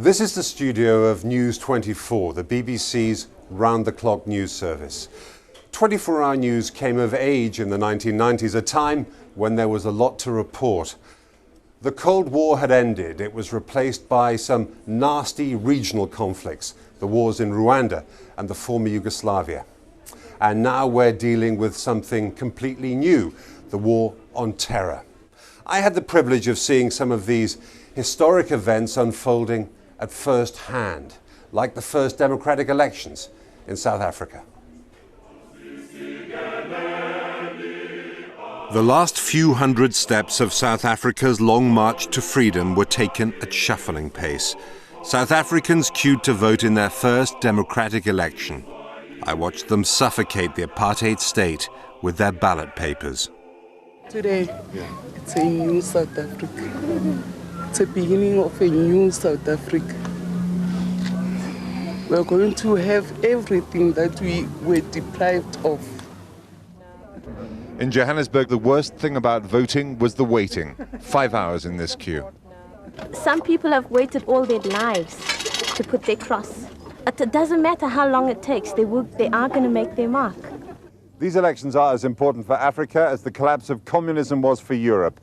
This is the studio of News 24, the BBC's round-the-clock news service. 24-hour news came of age in the 1990s, a time when there was a lot to report. The Cold War had ended. It was replaced by some nasty regional conflicts, the wars in Rwanda and the former Yugoslavia. And now we're dealing with something completely new, the war on terror. I had the privilege of seeing some of these historic events unfolding at first hand, like the first democratic elections in South Africa. The last few hundred steps of South Africa's long march to freedom were taken at shuffling pace. South Africans queued to vote in their first democratic election. I watched them suffocate the apartheid state with their ballot papers. Today, it's a new South Africa. It's the beginning of a new South Africa. We're going to have everything that we were deprived of. In Johannesburg, the worst thing about voting was the waiting. 5 hours in this queue. Some people have waited all their lives to put their cross. It doesn't matter how long it takes, they are going to make their mark. These elections are as important for Africa as the collapse of communism was for Europe.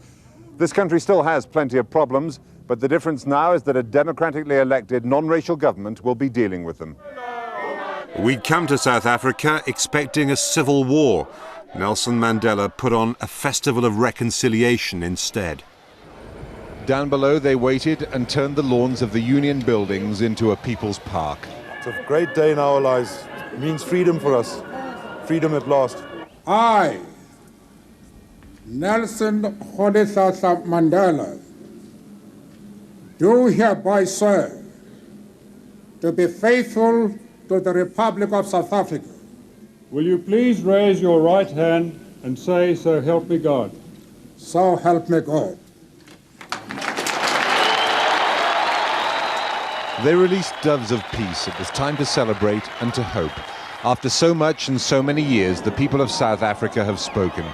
This country still has plenty of problems, but the difference now is that a democratically elected non-racial government will be dealing with them. We'd come to South Africa expecting a civil war. Nelson Mandela put on a festival of reconciliation instead. Down below, they waited and turned the lawns of the Union buildings into a people's park. It's a great day in our lives. It means freedom for us. Freedom at last. I, Nelson Mandela, do hereby swear to be faithful to the Republic of South Africa. Will you please raise your right hand and say, "So help me God"? So help me God. They released doves of peace. It was time to celebrate and to hope. After so much and so many years, the people of South Africa have spoken.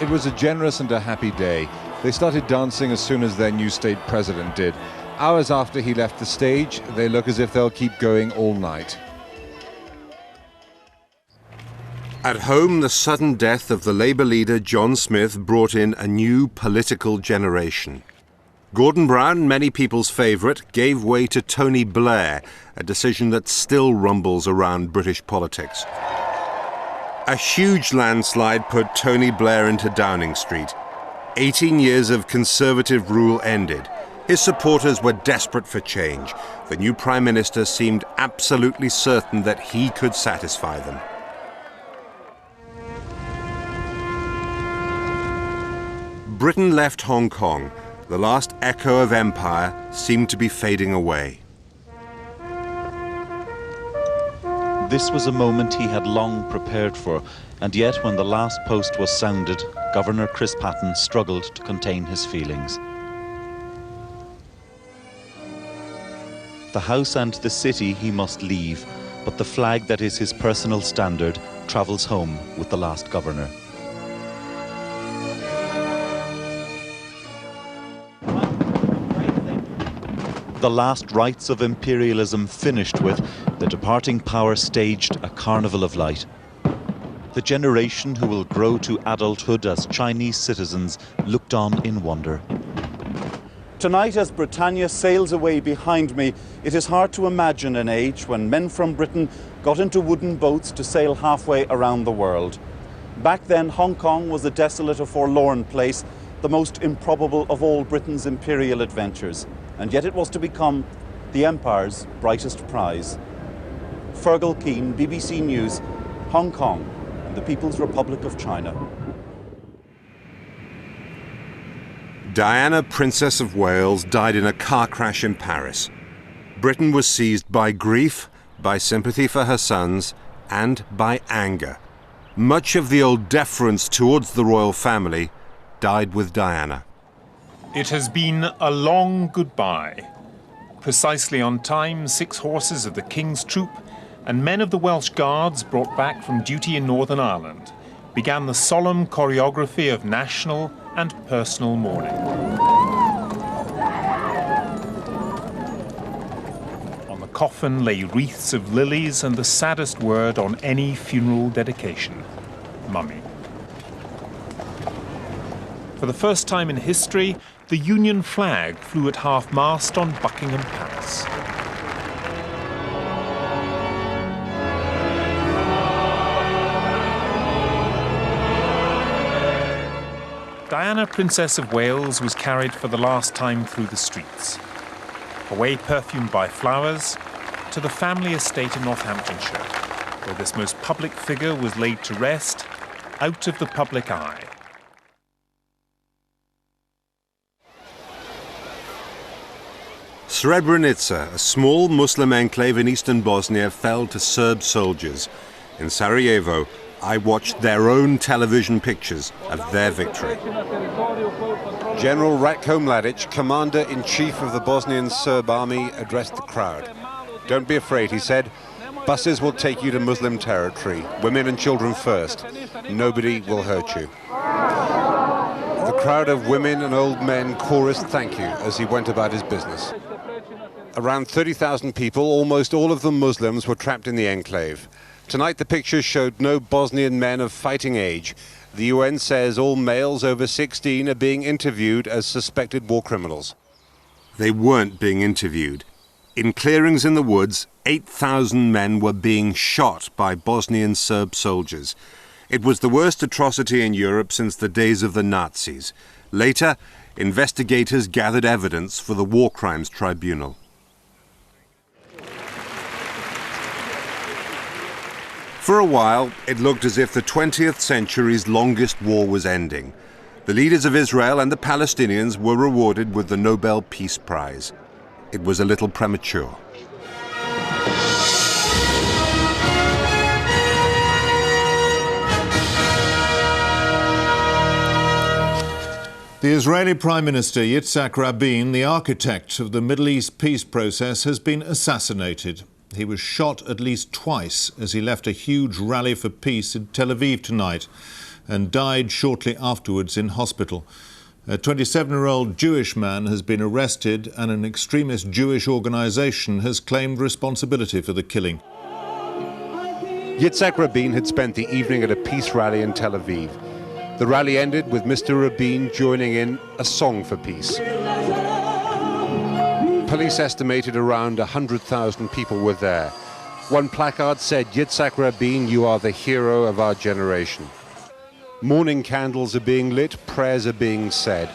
It was a generous and a happy day. They started dancing as soon as their new state president did. Hours after he left the stage, they look as if they'll keep going all night. At home, the sudden death of the Labour leader John Smith brought in a new political generation. Gordon Brown, many people's favourite, gave way to Tony Blair, a decision that still rumbles around British politics. A huge landslide put Tony Blair into Downing Street. 18 years of Conservative rule ended. His supporters were desperate for change. The new Prime Minister seemed absolutely certain that he could satisfy them. Britain left Hong Kong. The last echo of empire seemed to be fading away. This was a moment he had long prepared for, and yet when the last post was sounded, Governor Chris Patten struggled to contain his feelings. The house and the city he must leave, but the flag that is his personal standard travels home with the last governor. The last rites of imperialism finished with, the departing power staged a carnival of light. The generation who will grow to adulthood as Chinese citizens looked on in wonder. Tonight, as Britannia sails away behind me, it is hard to imagine an age when men from Britain got into wooden boats to sail halfway around the world. Back then, Hong Kong was a desolate, a forlorn place, the most improbable of all Britain's imperial adventures. And yet it was to become the Empire's brightest prize. Fergal Keane, BBC News, Hong Kong, and the People's Republic of China. Diana, Princess of Wales, died in a car crash in Paris. Britain was seized by grief, by sympathy for her sons, and by anger. Much of the old deference towards the royal family died with Diana. It has been a long goodbye. Precisely on time, 6 horses of the King's Troop and men of the Welsh Guards brought back from duty in Northern Ireland began the solemn choreography of national and personal mourning. coffin lay wreaths of lilies and the saddest word on any funeral dedication, mummy. For the first time in history, the Union flag flew at half-mast on Buckingham Palace. Diana, Princess of Wales, was carried for the last time through the streets, away perfumed by flowers, to the family estate in Northamptonshire, where this most public figure was laid to rest, out of the public eye. Srebrenica, a small Muslim enclave in eastern Bosnia, fell to Serb soldiers. In Sarajevo, I watched their own television pictures of their victory. General Ratko Mladic, Commander-in-Chief of the Bosnian Serb army, addressed the crowd. "Don't be afraid," he said. "Buses will take you to Muslim territory. Women and children first. Nobody will hurt you." The crowd of women and old men chorused thank you as he went about his business. Around 30,000 people, almost all of them Muslims, were trapped in the enclave. Tonight the pictures showed no Bosnian men of fighting age. The UN says all males over 16 are being interviewed as suspected war criminals. They weren't being interviewed. In clearings in the woods, 8,000 men were being shot by Bosnian Serb soldiers. It was the worst atrocity in Europe since the days of the Nazis. Later, investigators gathered evidence for the War Crimes Tribunal. For a while, it looked as if the 20th century's longest war was ending. The leaders of Israel and the Palestinians were rewarded with the Nobel Peace Prize. It was a little premature. The Israeli Prime Minister Yitzhak Rabin, the architect of the Middle East peace process, has been assassinated. He was shot at least twice as he left a huge rally for peace in Tel Aviv tonight and died shortly afterwards in hospital. A 27-year-old Jewish man has been arrested and an extremist Jewish organisation has claimed responsibility for the killing. Yitzhak Rabin had spent the evening at a peace rally in Tel Aviv. The rally ended with Mr. Rabin joining in a song for peace. Police estimated around 100,000 people were there. One placard said, "Yitzhak Rabin, you are the hero of our generation." Morning candles are being lit, prayers are being said.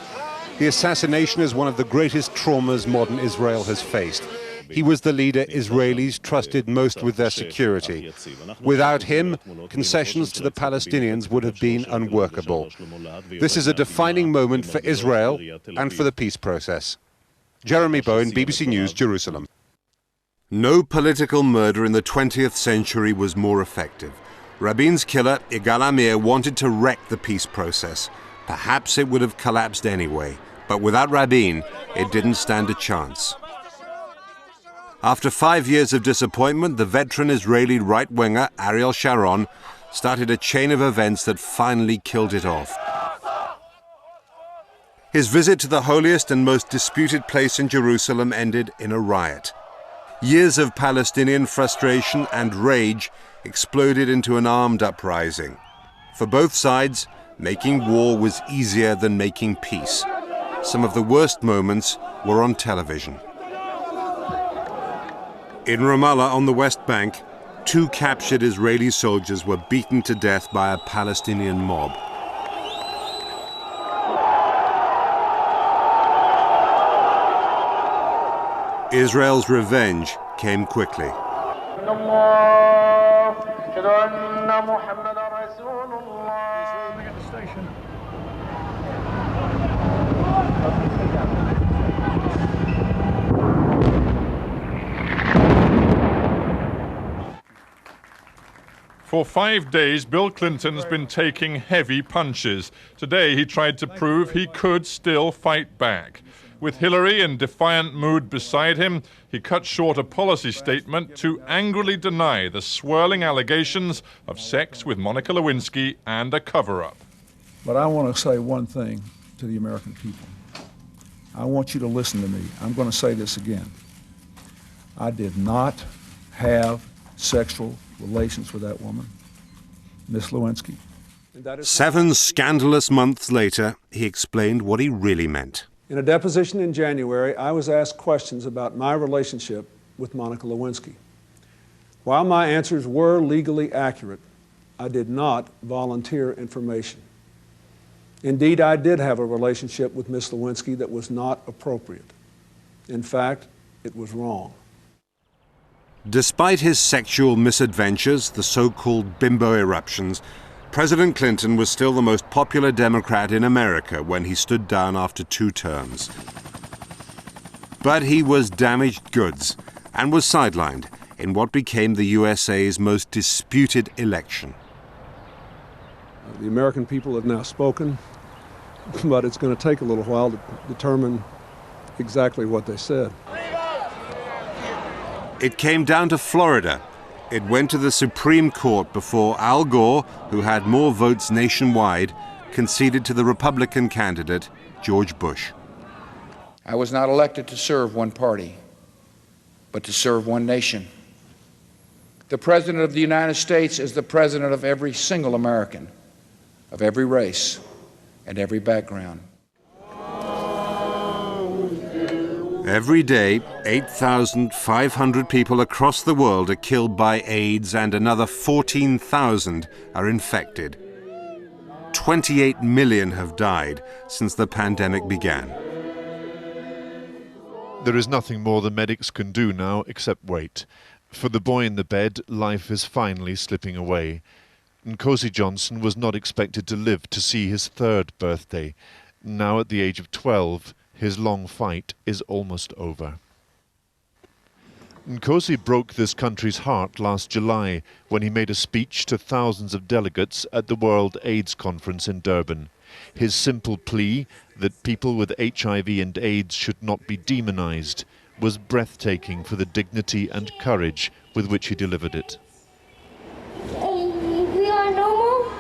The assassination is one of the greatest traumas modern Israel has faced. He was the leader Israelis trusted most with their security. Without him, concessions to the Palestinians would have been unworkable. This is a defining moment for Israel and for the peace process. Jeremy Bowen, BBC News, Jerusalem. No political murder in the 20th century was more effective. Rabin's killer, Yigal Amir, wanted to wreck the peace process. Perhaps it would have collapsed anyway, but without Rabin, it didn't stand a chance. After 5 years of disappointment, the veteran Israeli right-winger Ariel Sharon started a chain of events that finally killed it off. His visit to the holiest and most disputed place in Jerusalem ended in a riot. Years of Palestinian frustration and rage exploded into an armed uprising. For both sides, making war was easier than making peace. Some of the worst moments were on television. In Ramallah on the West Bank, 2 captured Israeli soldiers were beaten to death by a Palestinian mob. Israel's revenge came quickly. For 5 days, Bill Clinton's been taking heavy punches. Today, he tried to prove he could still fight back. With Hillary in defiant mood beside him, he cut short a policy statement to angrily deny the swirling allegations of sex with Monica Lewinsky and a cover-up. But I want to say one thing to the American people. I want you to listen to me. I'm going to say this again. I did not have sexual relations with that woman, Miss Lewinsky. 7 scandalous months later, he explained what he really meant. In a deposition in January, I was asked questions about my relationship with Monica Lewinsky. While my answers were legally accurate, I did not volunteer information. Indeed, I did have a relationship with Miss Lewinsky that was not appropriate. In fact, it was wrong. Despite his sexual misadventures, the so-called bimbo eruptions, President Clinton was still the most popular Democrat in America when he stood down after 2 terms. But he was damaged goods and was sidelined in what became the USA's most disputed election. The American people have now spoken, but it's going to take a little while to determine exactly what they said. It came down to Florida. It went to the Supreme Court before Al Gore, who had more votes nationwide, conceded to the Republican candidate, George Bush. I was not elected to serve one party, but to serve one nation. The President of the United States is the President of every single American, of every race and every background. Every day, 8,500 people across the world are killed by AIDS and another 14,000 are infected. 28 million have died since the pandemic began. There is nothing more the medics can do now except wait. For the boy in the bed, life is finally slipping away. Nkosi Johnson was not expected to live to see his 3rd birthday. Now at the age of 12, his long fight is almost over. Nkosi broke this country's heart last July when he made a speech to thousands of delegates at the World AIDS Conference in Durban. His simple plea that people with HIV and AIDS should not be demonized was breathtaking for the dignity and courage with which he delivered it. We are normal.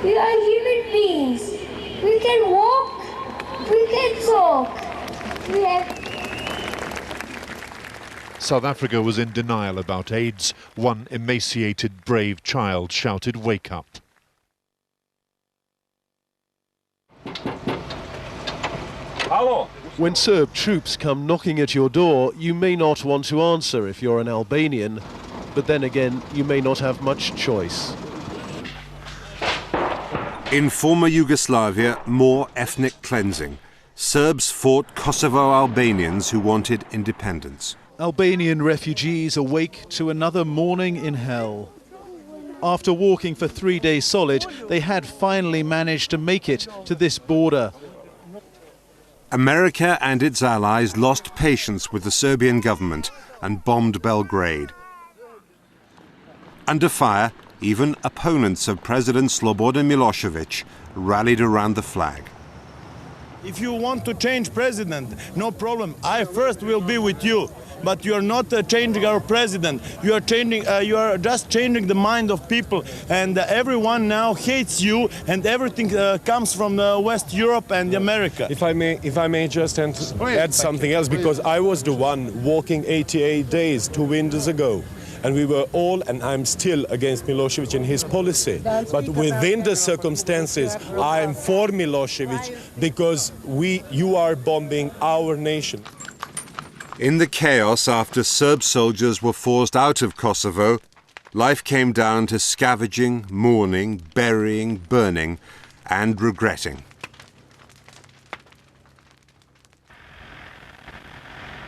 We are human beings. We can walk. We can talk. South Africa was in denial about AIDS. One emaciated, brave child shouted, "Wake up." When Serb troops come knocking at your door, you may not want to answer if you're an Albanian, but then again, you may not have much choice. In former Yugoslavia, more ethnic cleansing. Serbs fought Kosovo Albanians who wanted independence. Albanian refugees awake to another morning in hell. After walking for 3 days solid, they had finally managed to make it to this border. America and its allies lost patience with the Serbian government and bombed Belgrade. Under fire, even opponents of President Slobodan Milosevic rallied around the flag. If you want to change president, no problem. I first will be with you. But you are not changing our president. You are changing. You are just changing the mind of people, and everyone now hates you. And everything comes from West Europe and America. If I may just add something else, because I was the one walking 88 days 2 winters ago. And we were all, and I'm still, against Milosevic and his policy. But within the circumstances, I am for Milosevic because you are bombing our nation. In the chaos after Serb soldiers were forced out of Kosovo, life came down to scavenging, mourning, burying, burning, and regretting.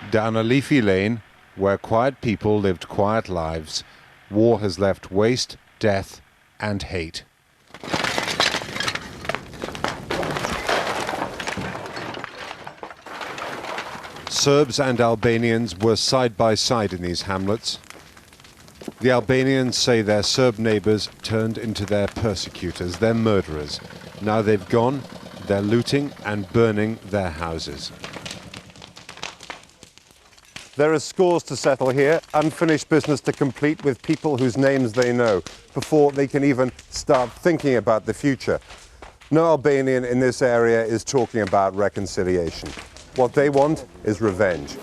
Down a leafy lane, where quiet people lived quiet lives, war has left waste, death, and hate. Serbs and Albanians were side by side in these hamlets. The Albanians say their Serb neighbors turned into their persecutors, their murderers. Now they've gone, they're looting and burning their houses. There are scores to settle here, unfinished business to complete with people whose names they know, before they can even start thinking about the future. No Albanian in this area is talking about reconciliation. What they want is revenge.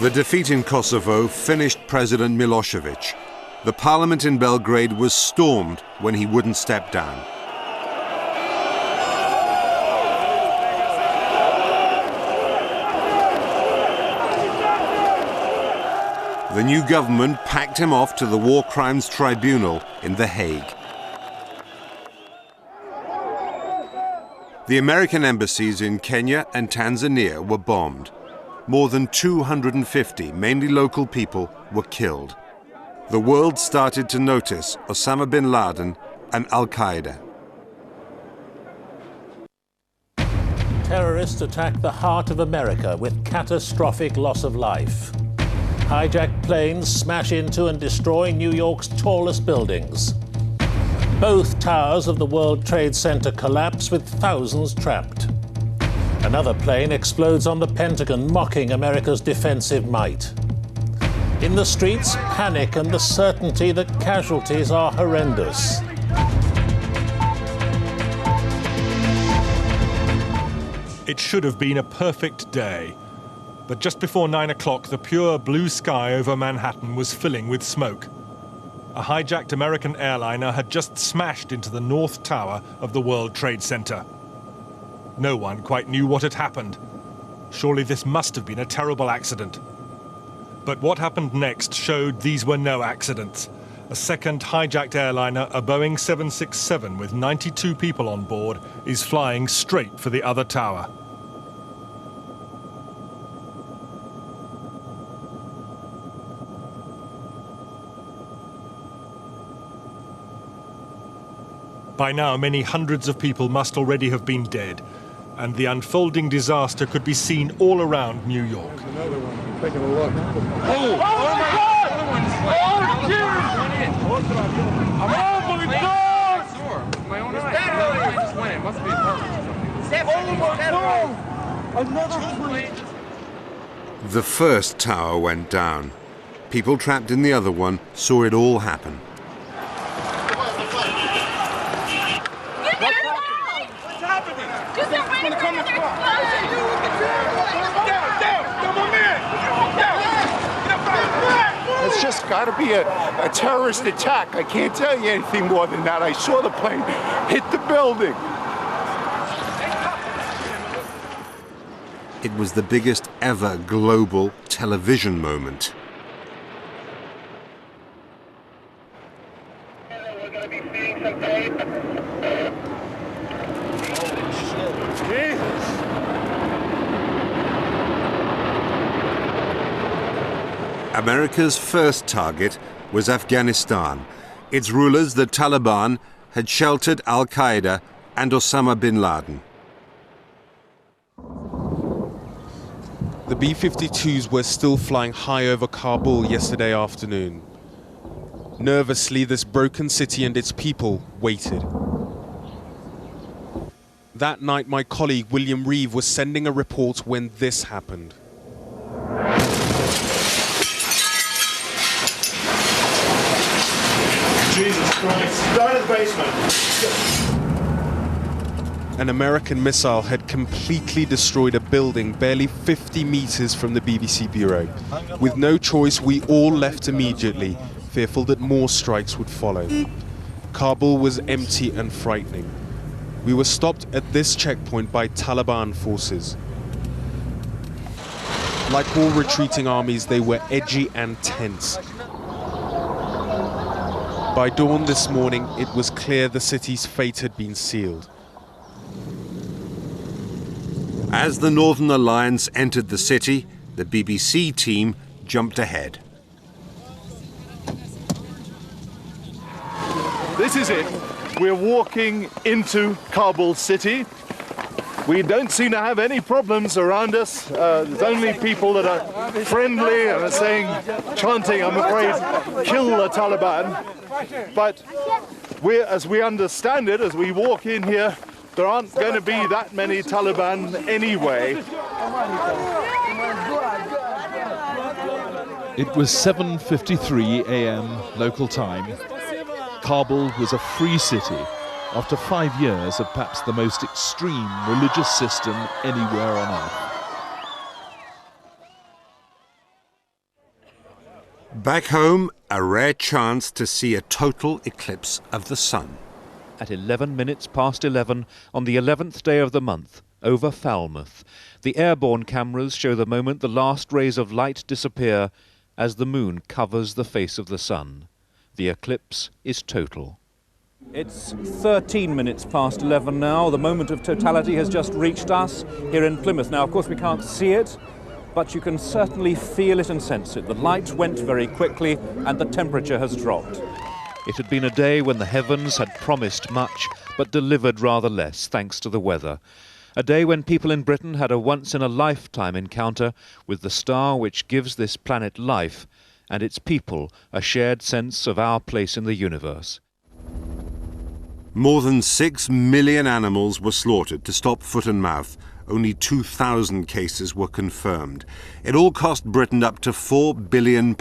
The defeat in Kosovo finished President Milosevic. The parliament in Belgrade was stormed when he wouldn't step down. The new government packed him off to the War Crimes Tribunal in The Hague. The American embassies in Kenya and Tanzania were bombed. More than 250, mainly local people, were killed. The world started to notice Osama bin Laden and Al-Qaeda. Terrorists attacked the heart of America with catastrophic loss of life. Hijacked planes smash into and destroy New York's tallest buildings. Both towers of the World Trade Center collapse with thousands trapped. Another plane explodes on the Pentagon, mocking America's defensive might. In the streets, panic and the certainty that casualties are horrendous. It should have been a perfect day. But just before 9 o'clock, the pure blue sky over Manhattan was filling with smoke. A hijacked American airliner had just smashed into the North Tower of the World Trade Center. No one quite knew what had happened. Surely this must have been a terrible accident. But what happened next showed these were no accidents. A second hijacked airliner, a Boeing 767 with 92 people on board, is flying straight for the other tower. By now, many hundreds of people must already have been dead, and the unfolding disaster could be seen all around New York. Another one. Taking a look. Oh my God! Oh my God! My own eye. I just went. It must be a Another plane. The first tower went down. People trapped in the other one saw it all happen. It's just got to be a terrorist attack. I can't tell you anything more than that. I saw the plane hit the building. It was the biggest ever global television moment. America's first target was Afghanistan. Its rulers, the Taliban, had sheltered Al-Qaeda and Osama bin Laden. The B-52s were still flying high over Kabul yesterday afternoon. Nervously, this broken city and its people waited. That night, my colleague William Reeve was sending a report when this happened. Jesus Christ. Down in the basement. An American missile had completely destroyed a building barely 50 meters from the BBC bureau. With no choice, we all left immediately, fearful that more strikes would follow. Kabul was empty and frightening. We were stopped at this checkpoint by Taliban forces. Like all retreating armies, they were edgy and tense. By dawn this morning, it was clear the city's fate had been sealed. As the Northern Alliance entered the city, the BBC team jumped ahead. This is it. We're walking into Kabul city. We don't seem to have any problems around us. There's only people that are friendly and are saying, chanting, I'm afraid, kill the Taliban. But as we understand it, as we walk in here, there aren't going to be that many Taliban anyway. It was 7:53 a.m. local time. Kabul was a free city after 5 years of perhaps the most extreme religious system anywhere on earth. Back home, a rare chance to see a total eclipse of the sun. At 11 minutes past 11 on the 11th day of the month, over Falmouth, the airborne cameras show the moment the last rays of light disappear as the moon covers the face of the sun. The eclipse is total. It's 13 minutes past 11 now. The moment of totality has just reached us here in Plymouth. Now, of course, we can't see it, but you can certainly feel it and sense it. The light went very quickly and the temperature has dropped. It had been a day when the heavens had promised much, but delivered rather less, thanks to the weather. A day when people in Britain had a once-in-a-lifetime encounter with the star which gives this planet life, and its people a shared sense of our place in the universe. More than 6 million animals were slaughtered to stop foot and mouth. Only 2,000 cases were confirmed. It all cost Britain up to £4 billion,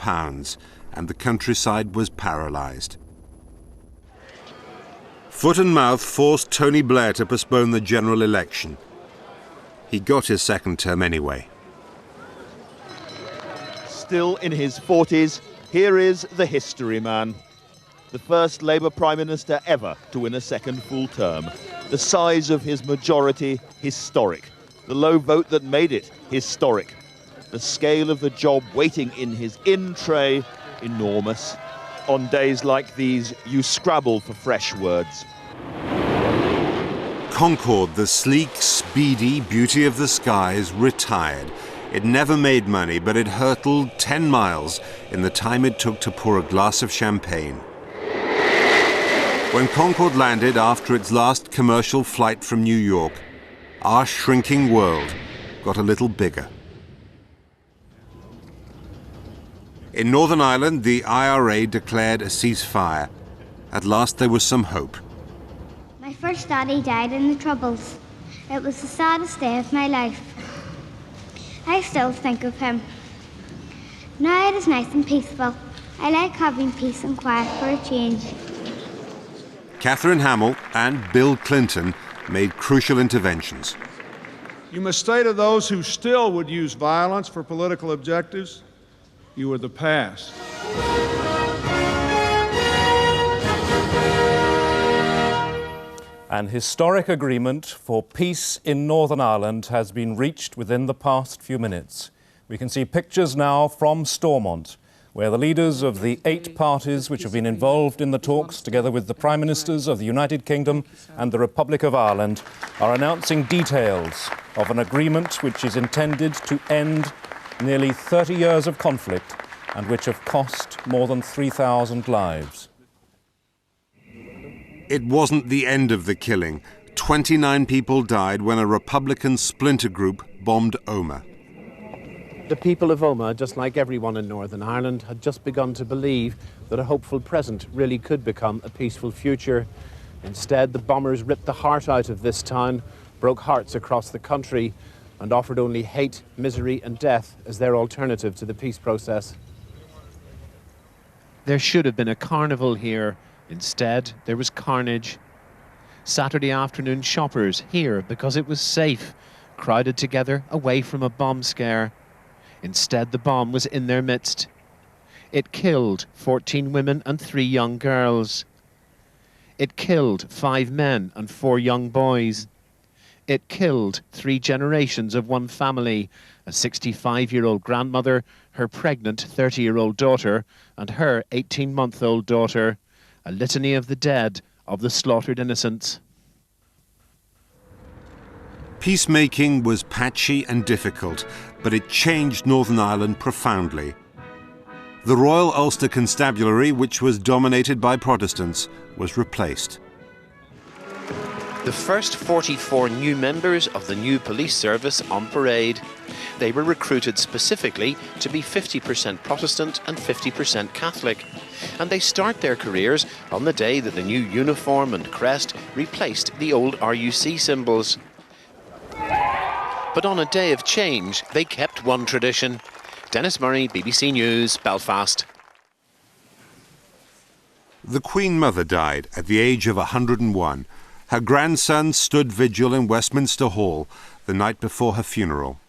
and the countryside was paralysed. Foot and mouth forced Tony Blair to postpone the general election. He got his second term anyway. Still in his 40s, here is the history man. The first Labour Prime Minister ever to win a second full term. The size of his majority, historic. The low vote that made it, historic. The scale of the job waiting in his in-tray, enormous. On days like these, you scrabble for fresh words. Concorde, the sleek, speedy beauty of the skies, retired. It never made money, but it hurtled 10 miles in the time it took to pour a glass of champagne. When Concorde landed after its last commercial flight from New York, our shrinking world got a little bigger. In Northern Ireland, the IRA declared a ceasefire. At last there was some hope. My first daddy died in the Troubles. It was the saddest day of my life. I still think of him. Now it is nice and peaceful. I like having peace and quiet for a change. Catherine Hamill and Bill Clinton made crucial interventions. You must say to those who still would use violence for political objectives, you are the past. An historic agreement for peace in Northern Ireland has been reached within the past few minutes. We can see pictures now from Stormont, where the leaders of the 8 parties which have been involved in the talks, together with the Prime Ministers of the United Kingdom and the Republic of Ireland, are announcing details of an agreement which is intended to end nearly 30 years of conflict and which have cost more than 3,000 lives. It wasn't the end of the killing. 29 people died when a Republican splinter group bombed Omagh. The people of Omagh, just like everyone in Northern Ireland, had just begun to believe that a hopeful present really could become a peaceful future. Instead, the bombers ripped the heart out of this town, broke hearts across the country, and offered only hate, misery and death as their alternative to the peace process. There should have been a carnival here. Instead, there was carnage. Saturday afternoon shoppers here because it was safe, crowded together away from a bomb scare. Instead, the bomb was in their midst. It killed 14 women and 3 young girls. It killed 5 men and 4 young boys. It killed 3 generations of one family, a 65-year-old grandmother, her pregnant 30-year-old daughter, and her 18-month-old daughter. A litany of the dead, of the slaughtered innocents. Peacemaking was patchy and difficult, but it changed Northern Ireland profoundly. The Royal Ulster Constabulary, which was dominated by Protestants, was replaced. The first 44 new members of the new police service on parade. They were recruited specifically to be 50% Protestant and 50% Catholic. And they start their careers on the day that the new uniform and crest replaced the old RUC symbols. But on a day of change, they kept one tradition. Dennis Murray, BBC News, Belfast. The Queen Mother died at the age of 101. Her grandson stood vigil in Westminster Hall the night before her funeral.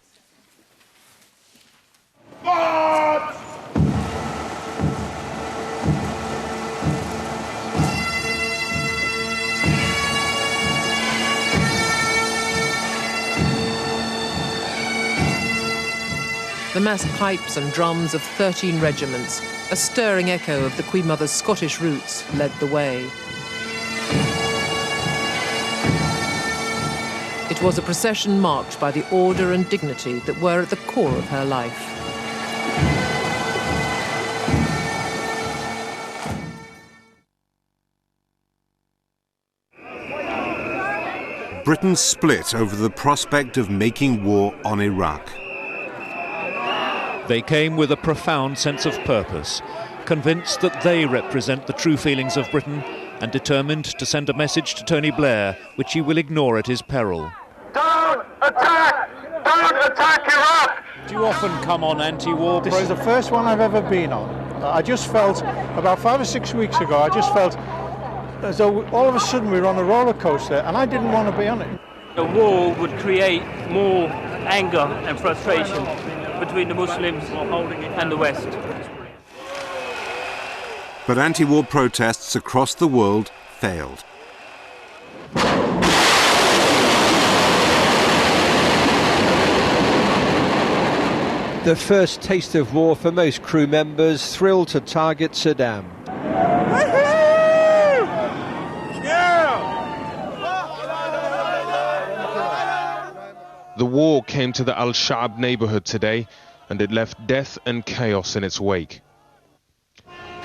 the massed pipes and drums of 13 regiments, a stirring echo of the Queen Mother's Scottish roots, led the way. It was a procession marked by the order and dignity that were at the core of her life. Britain split over the prospect of making war on Iraq. They came with a profound sense of purpose, convinced that they represent the true feelings of Britain and determined to send a message to Tony Blair, which he will ignore at his peril. Don't attack! Don't attack Iraq! Do you often come on anti-war? This is the first one I've ever been on. I just felt, about 5 or 6 weeks ago, I just felt as though all of a sudden we were on a roller coaster, and I didn't want to be on it. A war would create more anger and frustration between the Muslims and the West. But anti-war protests across the world failed. The first taste of war for most crew members, thrilled to target Saddam. The war came to the Al-Sha'ab neighborhood today, and it left death and chaos in its wake.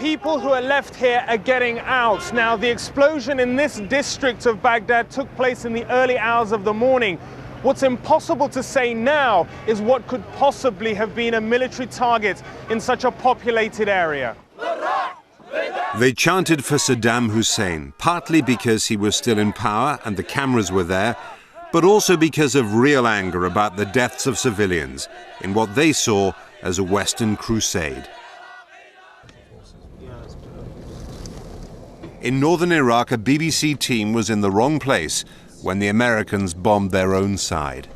People who are left here are getting out. Now, the explosion in this district of Baghdad took place in the early hours of the morning. What's impossible to say now is what could possibly have been a military target in such a populated area. They chanted for Saddam Hussein, partly because he was still in power and the cameras were there, but also because of real anger about the deaths of civilians in what they saw as a Western crusade. In northern Iraq, a BBC team was in the wrong place when the Americans bombed their own side.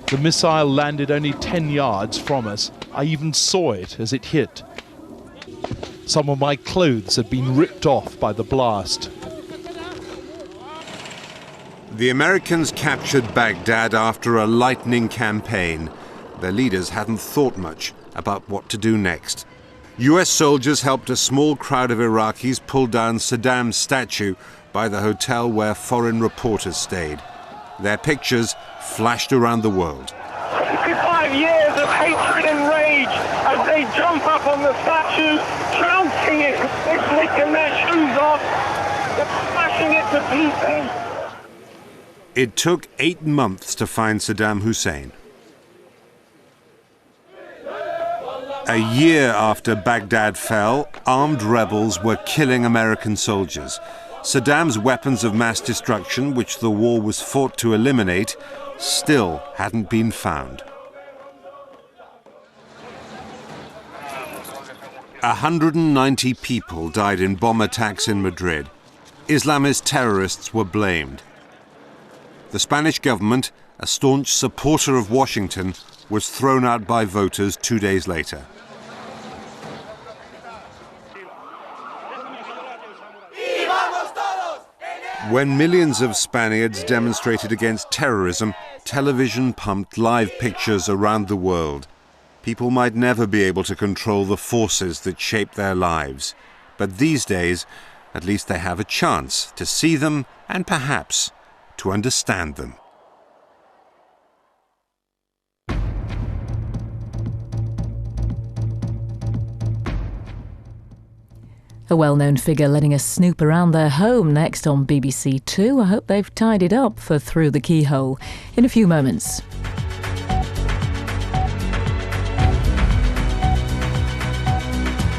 The missile landed only 10 yards from us. I even saw it as it hit. Some of my clothes had been ripped off by the blast. The Americans captured Baghdad after a lightning campaign. Their leaders hadn't thought much about what to do next. US soldiers helped a small crowd of Iraqis pull down Saddam's statue by the hotel where foreign reporters stayed. Their pictures flashed around the world. 55 years of hatred and rage as they jump up on the statue, trouncing it, they're flicking their shoes off, they're smashing it to pieces. It took 8 months to find Saddam Hussein. A year after Baghdad fell, armed rebels were killing American soldiers. Saddam's weapons of mass destruction, which the war was fought to eliminate, still hadn't been found. 190 people died in bomb attacks in Madrid. Islamist terrorists were blamed. The Spanish government, a staunch supporter of Washington, was thrown out by voters 2 days later. When millions of Spaniards demonstrated against terrorism, television pumped live pictures around the world. People might never be able to control the forces that shape their lives. But these days, at least they have a chance to see them and perhaps to understand them. A well-known figure letting us snoop around their home next on BBC Two. I hope they've tidied up for Through the Keyhole in a few moments.